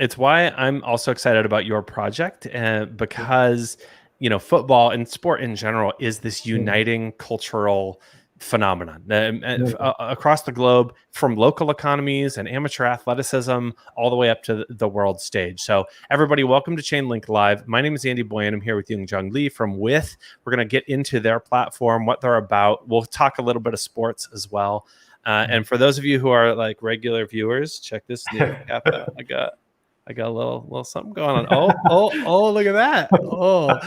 It's why I'm also excited about your project, because football and sport in general is this uniting cultural phenomenon across the globe, from local economies and amateur athleticism all the way up to the world stage. So everybody, welcome to Chainlink Live. My name is Andy Boyan. I'm here with Yoongjung Lee from With. We're going to get into their platform, what they're about. We'll talk a little bit of sports as well. And for those of you who are like regular viewers, check this new cap out. I got a little something going on. Oh, look at that. Oh.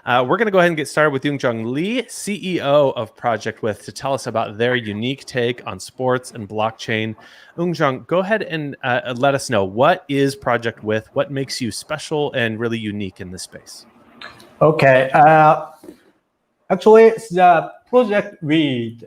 We're going to go ahead and get started with Yoongjung Lee, CEO of Project With, to tell us about their unique take on sports and blockchain. Yoongjung, go ahead and let us know, what is Project With? What makes you special and really unique in this space? Okay. Actually, the Project With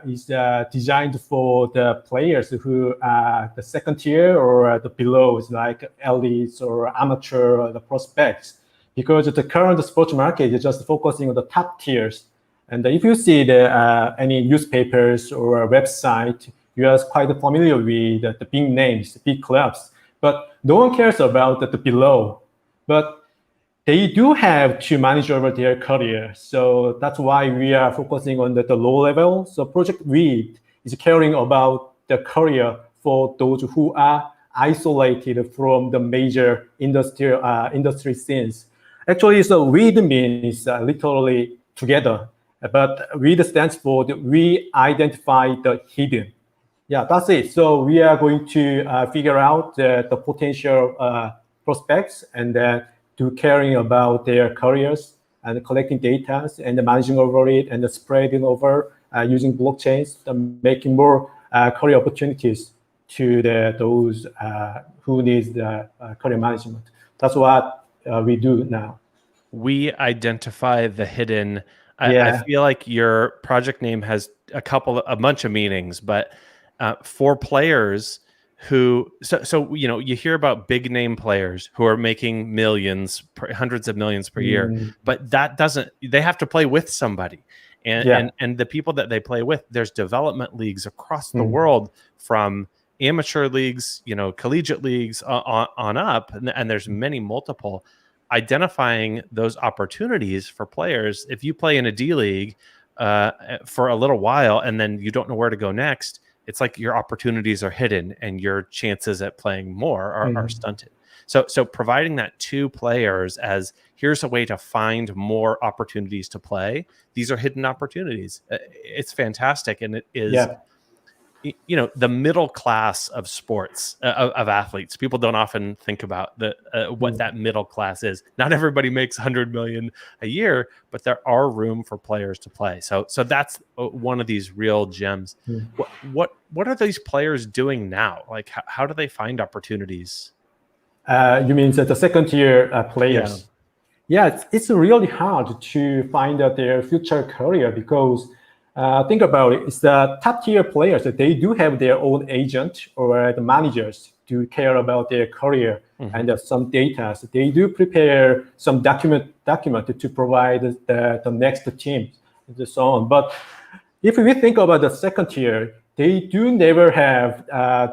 is designed for the players who are the second tier or the below, like elites or amateur or the prospects. Because the current sports market is just focusing on the top tiers. And if you see any newspapers or a website, you are quite familiar with the big names, big clubs. But no one cares about the below. But they do have to manage over their career. So that's why we are focusing on the low level. So Project With is caring about the career for those who are isolated from the major industry scenes. Actually, so with means literally together, but with stands for we identify the hidden. Yeah, that's it. So we are going to figure out the potential prospects and to caring about their careers and collecting data and managing over it and spreading over using blockchains, making more career opportunities to those who need the career management. That's what we do now. We identify the hidden. I feel like your project name has a bunch of meanings, but for players who, you hear about big name players who are making millions, hundreds of millions per year, but they have to play with somebody. And the people that they play with, there's development leagues across the world, from amateur leagues, collegiate leagues on up, and there's multiple. Identifying those opportunities for players. If you play in a D League for a little while and then you don't know where to go next, it's like your opportunities are hidden and your chances at playing more are stunted. So providing that to players as, here's a way to find more opportunities to play. These are hidden opportunities. It's fantastic. And it is, the middle class of sports, of athletes. People don't often think about what that middle class is. Not everybody makes 100 million a year, but there are room for players to play. So that's one of these real gems. What are these players doing now? Like, how do they find opportunities? You mean the second tier players? Yeah, it's really hard to find out their future career, because think about it. It's the top tier players that they do have their own agent or the managers to care about their career and some data. So they do prepare some document to provide the next team and so on. But if we think about the second tier, they do never have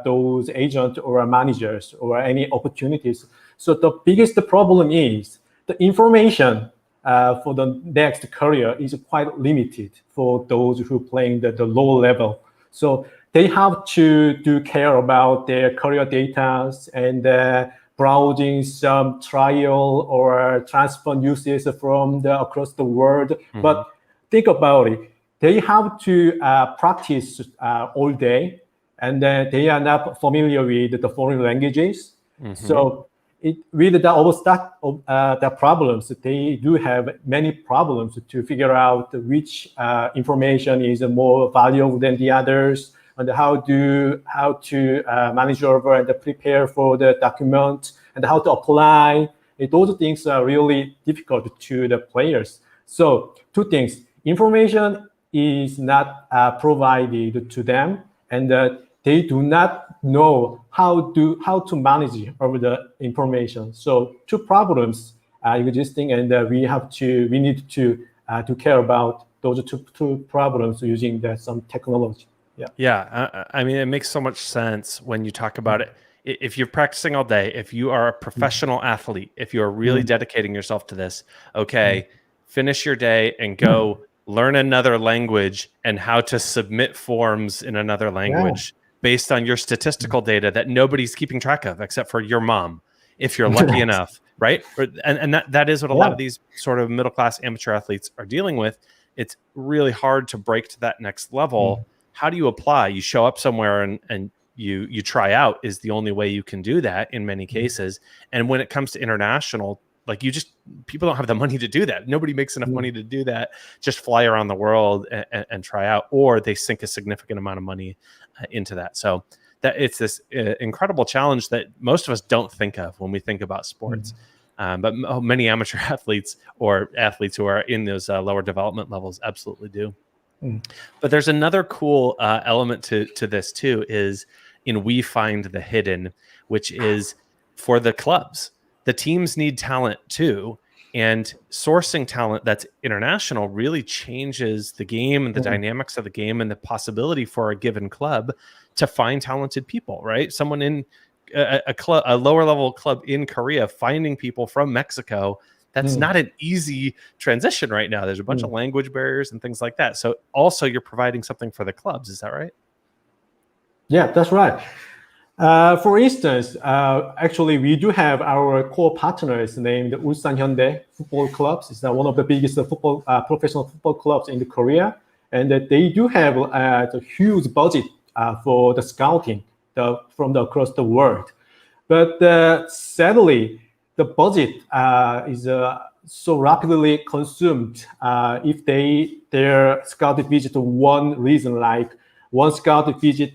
those agents or managers or any opportunities. So the biggest problem is the information for the next career is quite limited for those who playing the low level. So they have to do care about their career data and browsing some trial or transfer uses from across the world. But think about it. They have to practice all day, and they are not familiar with the foreign languages. So with the problems, they do have many problems to figure out which information is more valuable than the others, and how to manage over and prepare for the document, and how to apply. Those things are really difficult to the players. So two things: information is not provided to them, and they do not know how to manage over the information. So two problems are existing, and we need to care about those two problems using some technology. Yeah. I mean, it makes so much sense when you talk about it. If you're practicing all day, if you are a professional athlete, if you are really dedicating yourself to this, okay, finish your day and go learn another language and how to submit forms in another language based on your statistical data that nobody's keeping track of except for your mom, if you're lucky enough, right? And that is what a lot of these sort of middle-class amateur athletes are dealing with. It's really hard to break to that next level. How do you apply? You show up somewhere and you try out is the only way you can do that in many cases. And when it comes to international, like people don't have the money to do that. Nobody makes enough money to do that. Just fly around the world and try out, or they sink a significant amount of money into that. So that it's this incredible challenge that most of us don't think of when we think about sports. But many amateur athletes or athletes who are in those lower development levels absolutely do. But there's another cool element to this too, is we find the hidden, which is for the clubs. The teams need talent too, and sourcing talent that's international really changes the game and the dynamics of the game and the possibility for a given club to find talented people, right? Someone in a lower level club in Korea finding people from Mexico, that's not an easy transition right now. There's a bunch of language barriers and things like that. So also you're providing something for the clubs. Is that right? Yeah, that's right. For instance, actually, we do have our core partners named Ulsan Hyundai Football Clubs. It's one of the biggest professional football clubs in Korea. And they do have a huge budget for the scouting from across the world. But sadly, the budget is so rapidly consumed. If their scout visit one region, like one scout visit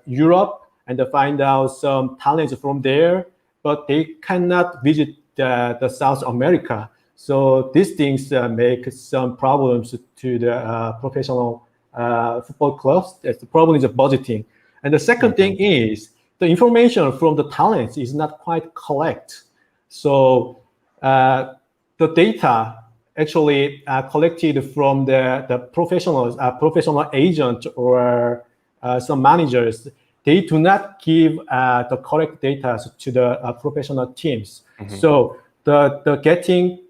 Europe and find out some talents from there, but they cannot visit the South America. So these things make some problems to the professional football clubs. The problem is the budgeting. And the second thing is the information from the talents is not quite correct. So the data actually collected from the professional agent or some managers, they do not give the correct data to the professional teams. So the getting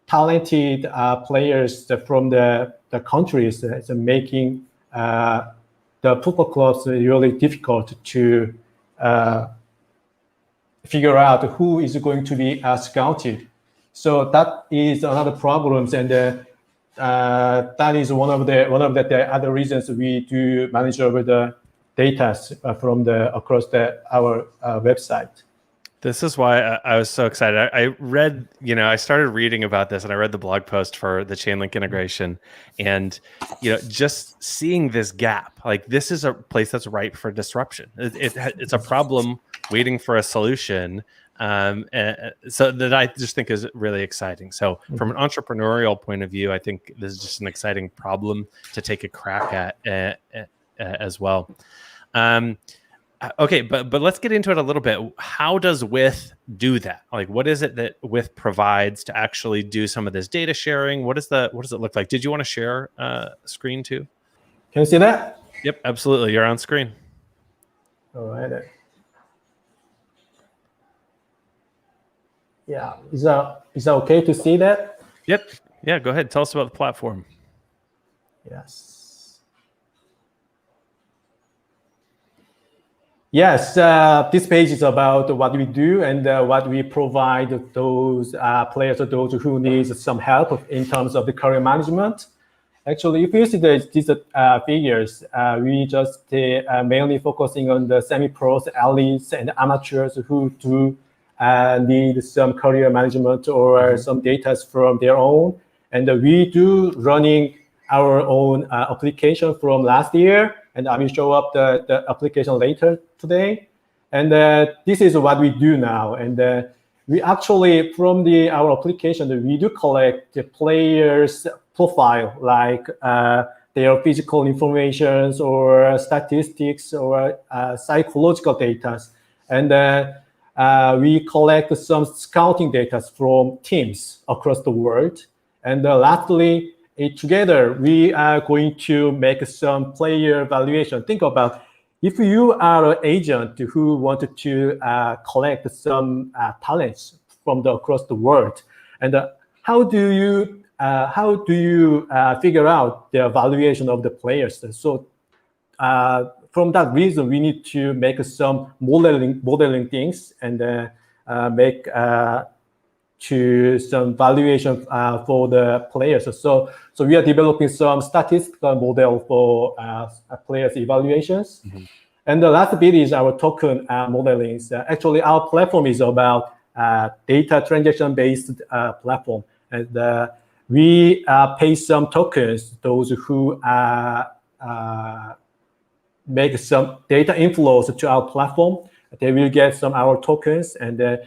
talented players from the countries is making the football clubs really difficult to figure out who is going to be scouted. So that is another problem, and that is one of the other reasons we do manage over the data from across our website. This is why I was so excited. I read, I started reading about this, and I read the blog post for the Chainlink integration, and just seeing this gap, like this is a place that's ripe for disruption. It's a problem waiting for a solution, so that I just think is really exciting. So from an entrepreneurial point of view, I think this is just an exciting problem to take a crack at as well. Okay, but let's get into it a little bit. How does With do that? Like, what is it that With provides to actually do some of this data sharing? What does it look like? Did you want to share screen too? Can you see that? Yep, absolutely. You're on screen. All right. Yeah, is that okay to see that? Yep. Yeah, go ahead. Tell us about the platform. Yes. Yes, this page is about what we do and what we provide those players or those who need some help in terms of the career management. Actually, if you see these figures, we just mainly focusing on the semi-pros, elites, and amateurs who do need some career management or some data from their own. And we do running our own application from last year. And I will show up the application later today. And this is what we do now. And we actually, from our application, we do collect the players' profile, like their physical information or statistics or psychological data. And we collect some scouting data from teams across the world. And lastly, together, we are going to make some player evaluation. Think about if you are an agent who wanted to collect some talents from across the world, and how do you figure out the evaluation of the players? So from that reason, we need to make some modeling things and make to some valuation for the players. So we are developing some statistical model for players evaluations. Mm-hmm. And the last bit is our token modeling. Actually, our platform is about data transaction-based platform. And we pay some tokens, those who make some data inflows to our platform. They will get some our tokens, and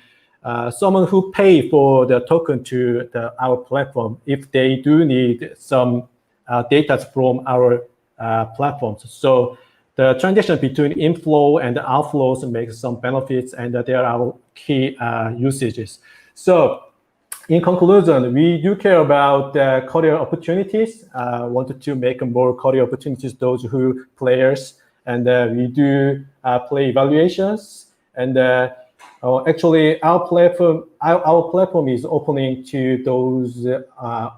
someone who pay for the token to our platform, if they do need some data from our platforms. So the transaction between inflow and outflows makes some benefits, and there are our key usages. So in conclusion, we do care about career opportunities. Wanted to make more career opportunities those who players, and we do play evaluations. And actually, our platform is opening to those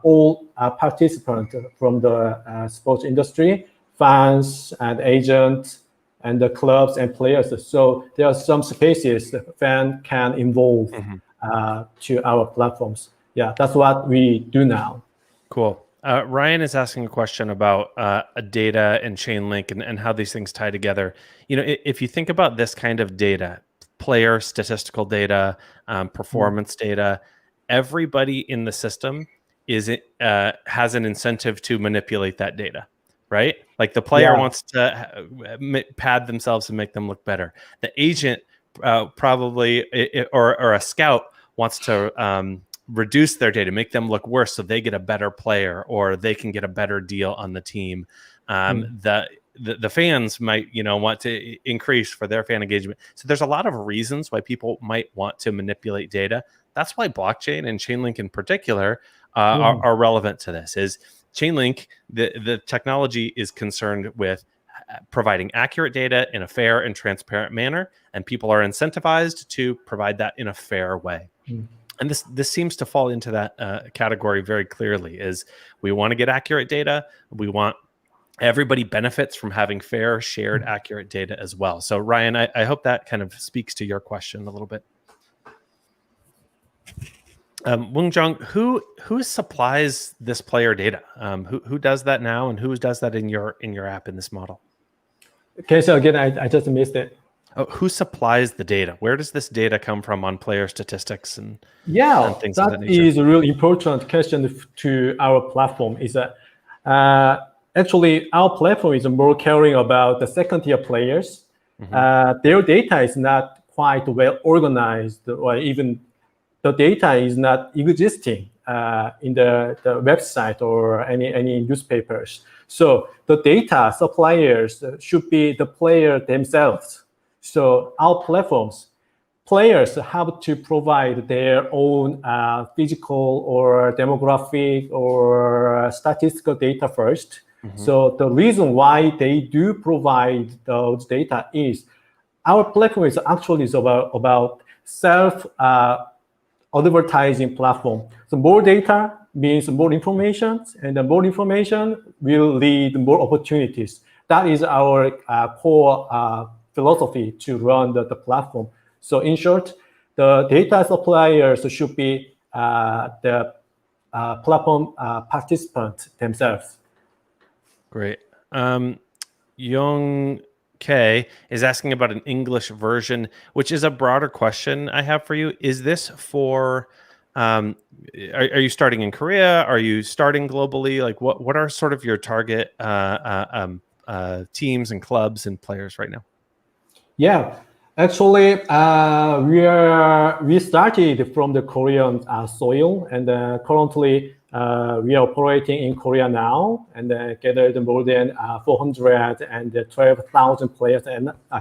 all participants from the sports industry, fans and agents, and the clubs and players. So there are some spaces the fan can involve to our platforms. Yeah, that's what we do now. Cool. Ryan is asking a question about data and Chainlink and how these things tie together. You know, if you think about this kind of data, player statistical data, performance data, everybody in the system has an incentive to manipulate that data, right? Like the player wants to pad themselves and make them look better. The agent probably, or a scout wants to reduce their data, make them look worse so they get a better player or they can get a better deal on the team. The fans might, want to increase for their fan engagement. So there's a lot of reasons why people might want to manipulate data. That's why blockchain and Chainlink in particular are relevant to this. Is Chainlink, the technology is concerned with providing accurate data in a fair and transparent manner, and people are incentivized to provide that in a fair way. And this seems to fall into that category very clearly. Is we want to get accurate data. We want everybody benefits from having fair, shared, accurate data as well. So Ryan, I hope that kind of speaks to your question a little bit. Woongjong, who supplies this player data? Who does that now, and who does that in your app in this model? Okay, so again, I just missed it. Oh, who supplies the data? Where does this data come from on player statistics and things that of that nature? Is a really important question to our platform. Is that actually our platform is more caring about the second-tier players. Their data is not quite well organized, or even the data is not existing in the website or any newspapers. So the data suppliers should be the player themselves. So our players have to provide their own physical or demographic or statistical data first. So the reason why they do provide those data is our platform is actually about self advertising platform. So more data means more information, and the more information will lead more opportunities. That is our core philosophy to run the platform. So in short, the data suppliers should be the platform participants themselves. Great. Young K is asking about an English version, which is a broader question I have for you. Is this for, are you starting in Korea? Are you starting globally? Like what are sort of your target teams and clubs and players right now? Yeah, actually, we started from the Korean soil, and currently we are operating in Korea now, and gathered more than 412,000 players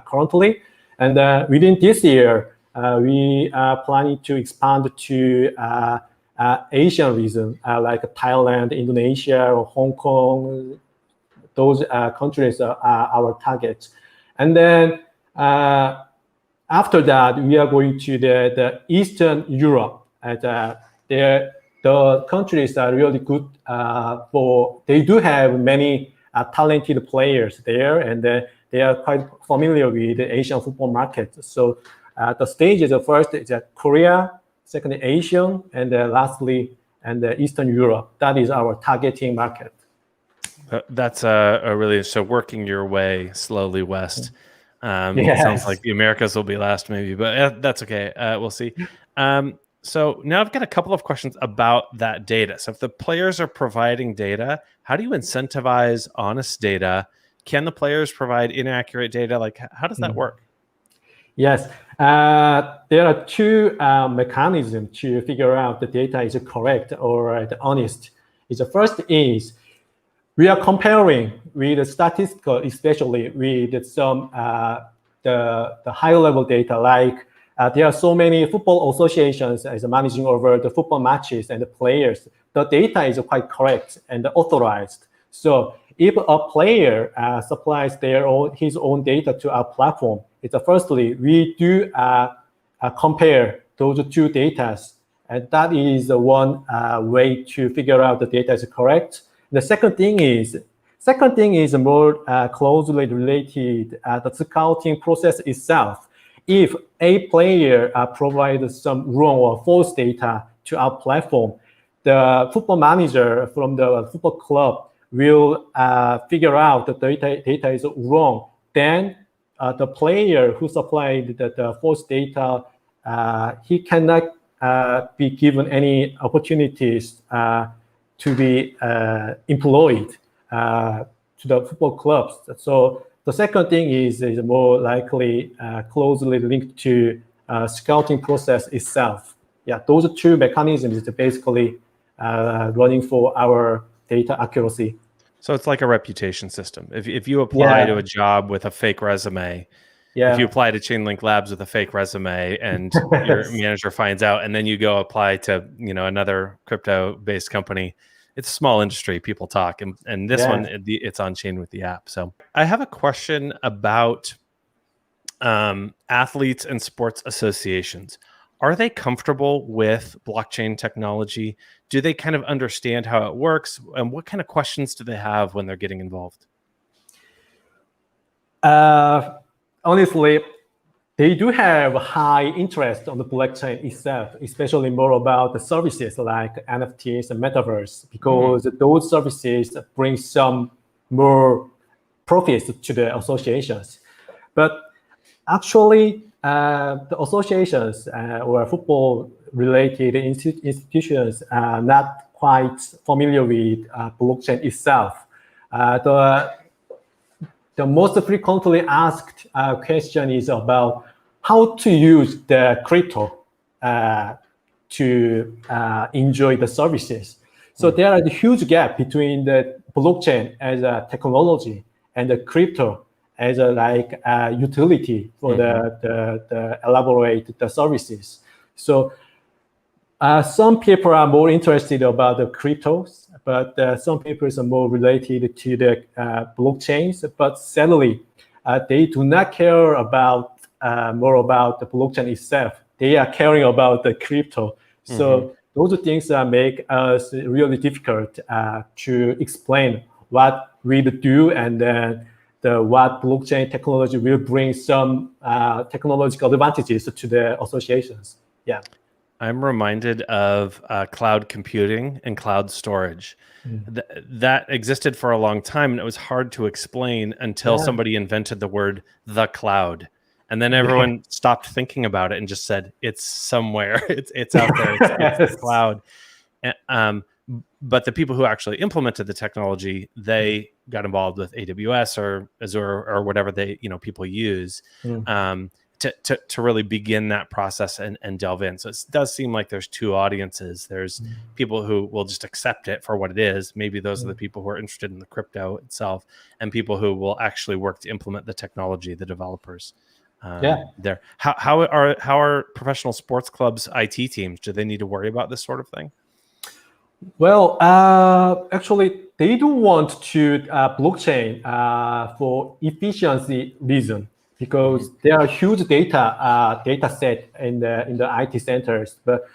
currently. And within this year, we are planning to expand to Asian region, like Thailand, Indonesia, or Hong Kong. Those countries are our targets. And then after that, we are going to the Eastern Europe. And the countries are really good they do have many talented players there, and they are quite familiar with the Asian football market. So the stages, first is Korea, second Asian, and lastly, Eastern Europe. That is our targeting market. That's a really, so working your way slowly west. Yes. Sounds like the Americas will be last maybe, but that's okay. We'll see. So now I've got a couple of questions about that data. So if the players are providing data, how do you incentivize honest data? Can the players provide inaccurate data? Like, how does that work? Yes, there are two mechanisms to figure out the data is correct or honest. The first is we are comparing with the statistical, especially with some the higher level data, like there are so many football associations as managing over the football matches and the players. The data is quite correct and authorized. So if a player supplies his own data to our platform, firstly, we do compare those two data. And that is one way to figure out the data is correct. The second thing is more closely related the scouting process itself. If a player provides some wrong or false data to our platform, the football manager from the football club will figure out that the data is wrong. Then the player who supplied the false data, he cannot be given any opportunities to be employed to the football clubs. So the second thing is more likely closely linked to scouting process itself. Yeah, those two mechanisms is basically running for our data accuracy. So it's like a reputation system. If you apply to a job with a fake resume, if you apply to Chainlink Labs with a fake resume and your manager finds out, and then you go apply to another crypto-based company, it's a small industry. People talk, and this one, it's on chain with the app. So I have a question about athletes and sports associations. Are they comfortable with blockchain technology? Do they kind of understand how it works? And what kind of questions do they have when they're getting involved? Honestly, they do have high interest on the blockchain itself, especially more about the services like NFTs and metaverse, because those services bring some more profits to the associations. But actually, the associations or football-related institutions are not quite familiar with blockchain itself. The most frequently asked question is about how to use the crypto to enjoy the services. So there is a huge gap between the blockchain as a technology and the crypto as a utility for the elaborate the services. So some people are more interested about the cryptos, but some people are more related to the blockchains. But sadly, they do not care about more about the blockchain itself. They are caring about the crypto. So those things make us really difficult to explain what we do, and then what blockchain technology will bring some technological advantages to the associations. Yeah. I'm reminded of cloud computing and cloud storage. That existed for a long time, and it was hard to explain until somebody invented the word "the cloud," and then everyone stopped thinking about it and just said, "It's somewhere. It's out there. It's the cloud." But the people who actually implemented the technology, they got involved with AWS or Azure or whatever people use. To really begin that process and delve in. So it does seem like there's two audiences. There's people who will just accept it for what it is. Maybe those are the people who are interested in the crypto itself, and people who will actually work to implement the technology, the developers. There. How are professional sports clubs IT teams? Do they need to worry about this sort of thing? Well, actually, they do want to blockchain for efficiency reason because there are huge data set in the IT centers, but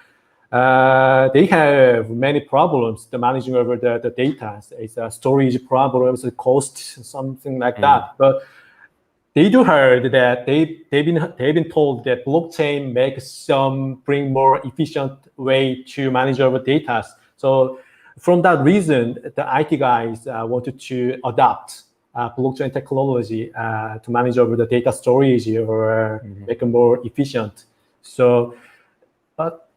they have many problems to managing over the data. It's storage problems, the cost, something like that. But they do heard that they've been told that blockchain bring more efficient way to manage our data. So from that reason, the IT guys wanted to adopt blockchain technology to manage over the data storage or make it more efficient. So, but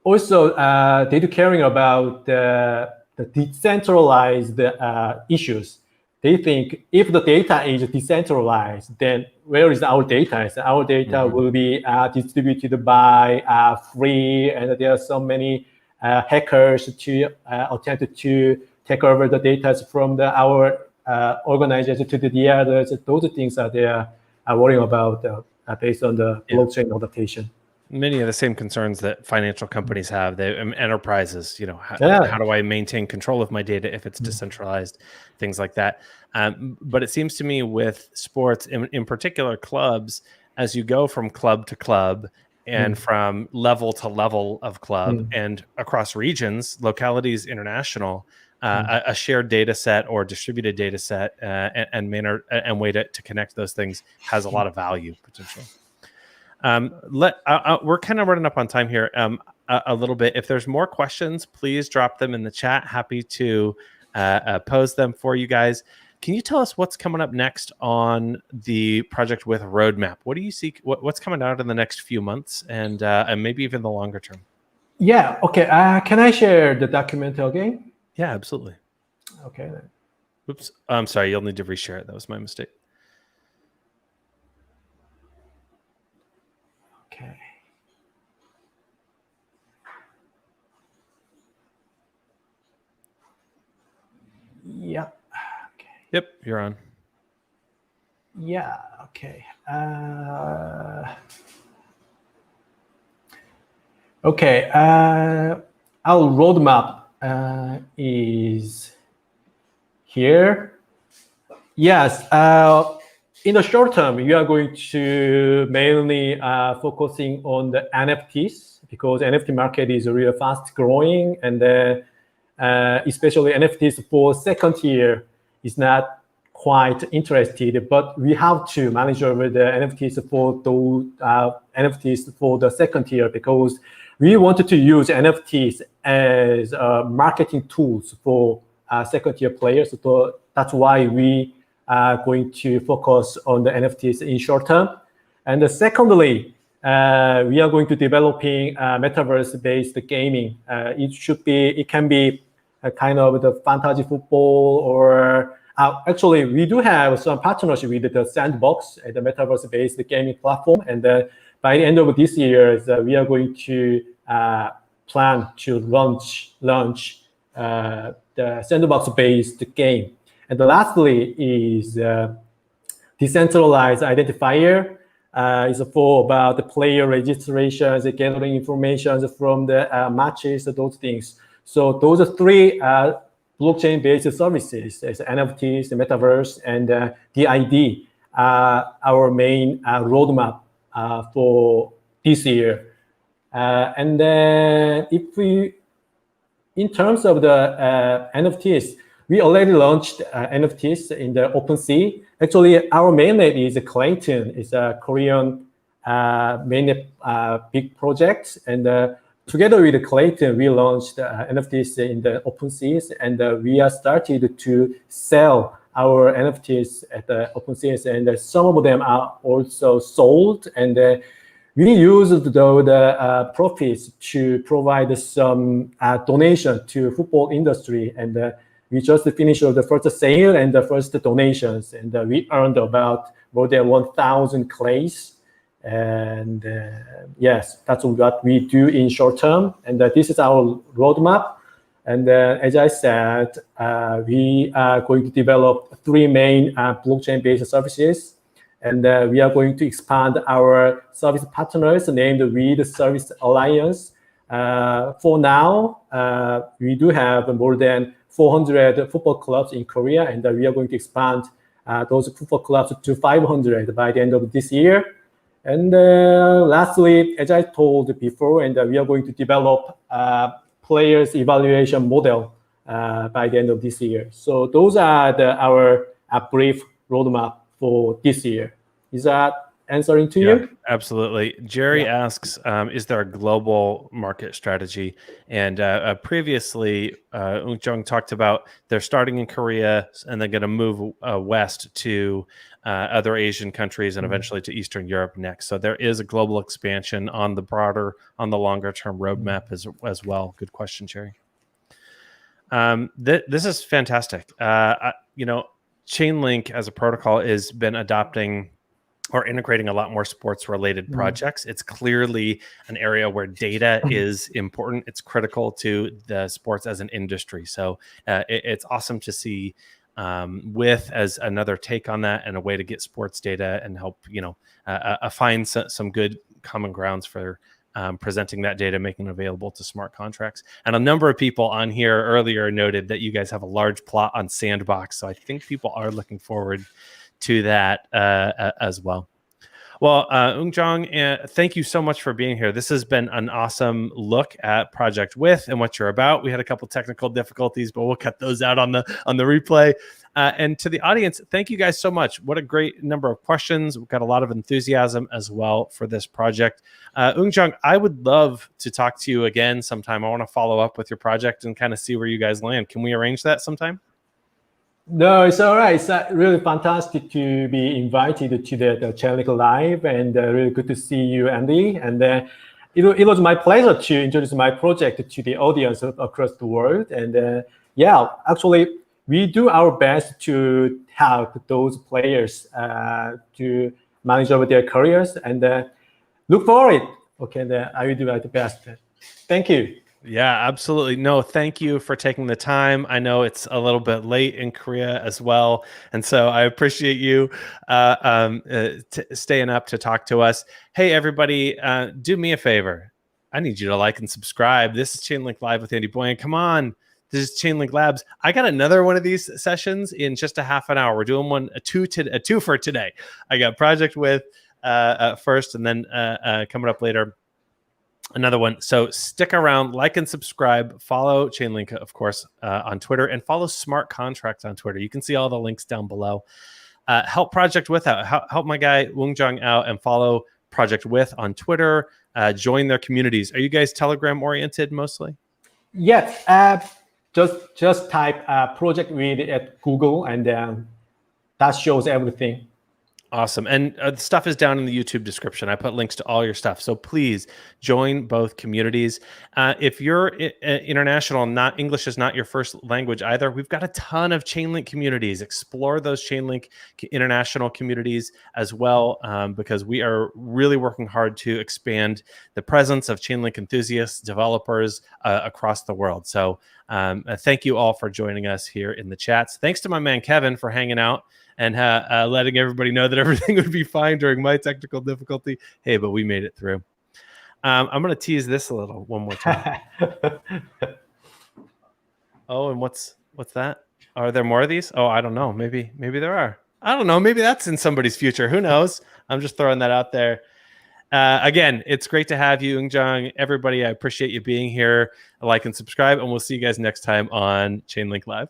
also they do caring about the decentralized issues. They think if the data is decentralized, then where is our data? So our data will be distributed by free, and there are so many hackers to attempt to take over the data from our organization to the others. Those things are they are worrying about based on the blockchain adaptation. Many of the same concerns that financial companies have, enterprises, how do I maintain control of my data if it's decentralized, things like that. But it seems to me with sports, in particular clubs, as you go from club to club and from level to level of club and across regions, localities, international, a shared data set or distributed data set and manner and way to connect those things has a lot of value potential. We're kind of running up on time here a little bit. If there's more questions, please drop them in the chat. Happy to pose them for you guys. Can you tell us what's coming up next on the project with Roadmap? What do you see? What's coming out in the next few months and maybe even the longer term? Yeah. Okay. Can I share the document again? Yeah, absolutely. Okay. Then. Oops. I'm sorry. You'll need to reshare it. That was my mistake. Okay. Yeah. Okay. Yep, you're on. Yeah. Okay. Okay. Our roadmap is here. Yes. In the short term, we are going to mainly focusing on the NFTs because NFT market is really fast growing, and especially NFTs for second year is not quite interested. But we have to manage over the NFTs for those NFTs for the second year because we wanted to use NFTs as marketing tools for second year players. So that's why we going to focus on the NFTs in short term. And secondly, we are going to developing metaverse-based gaming. It can be a kind of the fantasy football or actually we do have some partnership with the Sandbox, the metaverse-based gaming platform. And by the end of this year, we are going to plan to launch the Sandbox-based game. And lastly is decentralized identifier. Is for about the player registrations, gathering information from the matches, those things. So those are three blockchain-based services: as NFTs, the metaverse, and DID. Our main roadmap for this year. And then, in terms of the NFTs. We already launched NFTs in the OpenSea. Actually, our mainnet is Clayton. It's a Korean mainnet big project. And together with Clayton, we launched NFTs in the OpenSea. And we are started to sell our NFTs at the OpenSea. And some of them are also sold. And we used the profits to provide some donation to football industry. And we just finished the first sale and the first donations, and we earned about more than 1,000 clays. And yes, that's what we do in short term. And this is our roadmap. And as I said, we are going to develop three main blockchain-based services. And we are going to expand our service partners named with Service Alliance For now, we do have more than 400 football clubs in Korea, and we are going to expand those football clubs to 500 by the end of this year. And lastly, as I told before, and we are going to develop players evaluation model by the end of this year. So those are our brief roadmap for this year. Is that answering to you? Absolutely. Jerry asks, is there a global market strategy? And previously, Ung Jung talked about they're starting in Korea and they're going to move west to other Asian countries and eventually to Eastern Europe next. So there is a global expansion on the longer term roadmap as well. Good question, Jerry. This is fantastic. Chainlink as a protocol has been adopting or integrating a lot more sports related projects. It's clearly an area where data is important. It's critical to the sports as an industry. So it's awesome to see with as another take on that and a way to get sports data and help, find some good common grounds for presenting that data, making it available to smart contracts. And a number of people on here earlier noted that you guys have a large plot on Sandbox. So I think people are looking forward to that as well. Well, Ung Jong, thank you so much for being here. This has been an awesome look at Project With and what you're about. We had a couple technical difficulties, but we'll cut those out on the replay. And to the audience, thank you guys so much. What a great number of questions. We've got a lot of enthusiasm as well for this project. Ung Jong, I would love to talk to you again sometime. I want to follow up with your project and kind of see where you guys land. Can we arrange that sometime? No, it's all right. It's really fantastic to be invited to the Chainlink Live, and really good to see you, Andy. And it was my pleasure to introduce my project to the audience across the world. And actually, we do our best to help those players to manage over their careers, and look for it. Okay, I will do my best. Thank you. Yeah, absolutely. No, thank you for taking the time. I know it's a little bit late in Korea as well. And so I appreciate you staying up to talk to us. Hey, everybody, do me a favor. I need you to like and subscribe. This is Chainlink Live with Andy Boyan. Come on. This is Chainlink Labs. I got another one of these sessions in just a half an hour. We're doing a two for today. I got Project With first, and then coming up later, another one. So stick around, like and subscribe, follow Chainlink, of course, on Twitter, and follow Smart Contracts on Twitter. You can see all the links down below. Help Project With out. Help my guy Ung Jong out and follow Project With on Twitter. Join their communities. Are you guys Telegram oriented mostly? Yes. Just type Project With at Google, and that shows everything. Awesome. And the stuff is down in the YouTube description. I put links to all your stuff. So please join both communities. If you're international, not English is not your first language either, we've got a ton of Chainlink communities. Explore those Chainlink international communities as well, because we are really working hard to expand the presence of Chainlink enthusiasts, developers across the world. So thank you all for joining us here in the chats. Thanks to my man, Kevin, for hanging out and letting everybody know that everything would be fine during my technical difficulty. Hey, but we made it through. I'm going to tease this a little one more time. Oh, and what's that? Are there more of these? Oh, I don't know. Maybe there are. I don't know. Maybe that's in somebody's future. Who knows? I'm just throwing that out there. Again, it's great to have you, Ung Jong. Everybody, I appreciate you being here. Like and subscribe, and we'll see you guys next time on Chainlink Live.